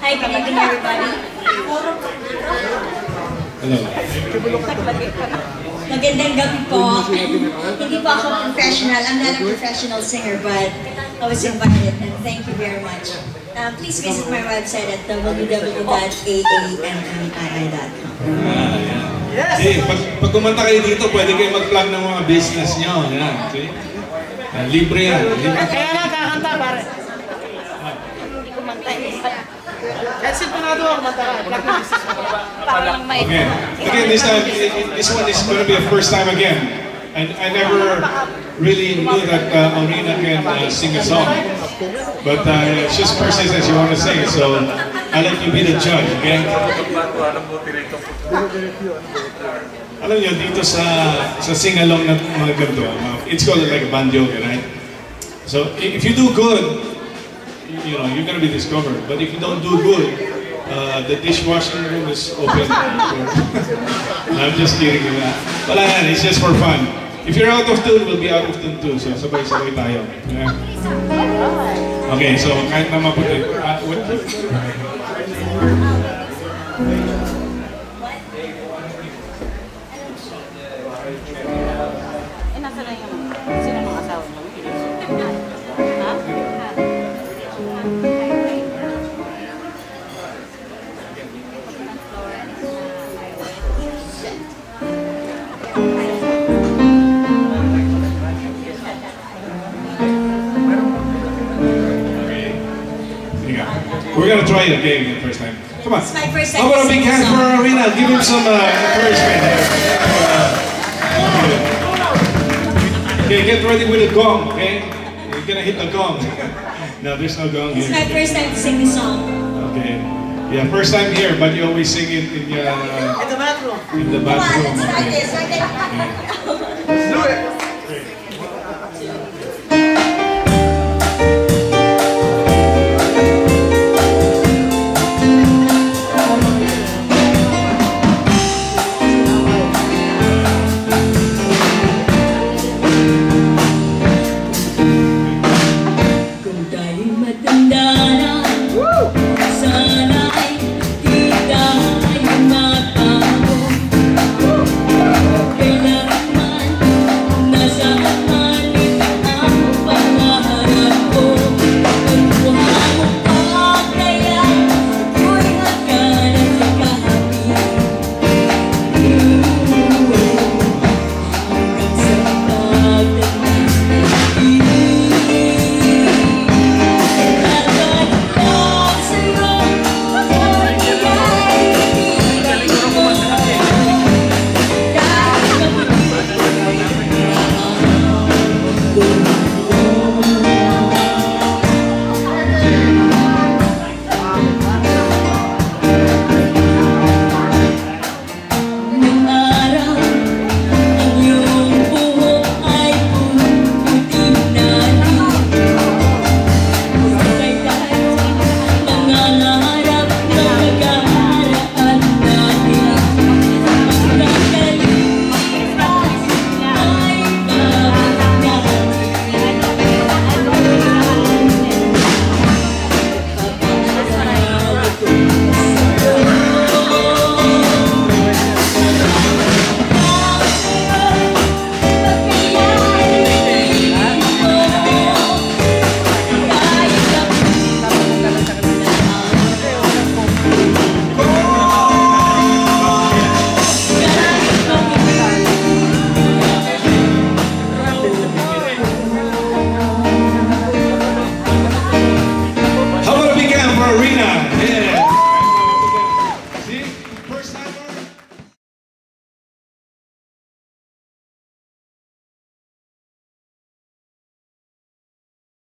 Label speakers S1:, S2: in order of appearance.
S1: Hi, good evening everybody.
S2: Hello.
S1: Magandang gabi po. Hindi po ako professional. I'm not a professional singer, but I was invited and thank you very much. Please visit my website at www.aamii.com.
S2: Yes! Hey, pag kumanta kayo dito, pwede kayo mag-plug ng mga business nyo. Yan, okay? Libre yan. Libre.
S3: Kaya nga kakanta, pare.
S1: Hindi kumanta eh.
S3: Kasi panado ako kumanta ka. Plug na business mo.
S1: Parang may...
S2: Okay. Again, this one is going to be the first time again. I never really knew that Aurina can sing a song. But it's just first instance you want to sing it, so I'll let you be the judge, okay? Alam niyo, dito sa sing-along na mga ganito, it's called like a bandyoke, right? So if you do good, you know, you're gonna be discovered. But if you don't do good, the dishwashing room is open. I'm just kidding you. Wala yan, it's just for fun. If you're out of tune, we'll be out of tune too. So sabay-sabay tayo. Yeah. Okay, so kahit na maputi.
S3: Nasa na yung sino ng asawa mo? Ha?
S2: We're gonna try it again the first time. Come on.
S1: It's my first time.
S2: How about a big hand for Aurina? Give him some encouragement here. Okay, get ready with the gong, okay? You're gonna hit the gong. No, there's no gong
S1: It's
S2: here.
S1: my first time to sing this song.
S2: Okay. Yeah, first time here, but you always sing it in your
S3: In the bathroom.
S2: in the
S1: Come on,
S2: bathroom.
S1: let's try
S2: Okay.
S1: this. Okay.
S3: Do it.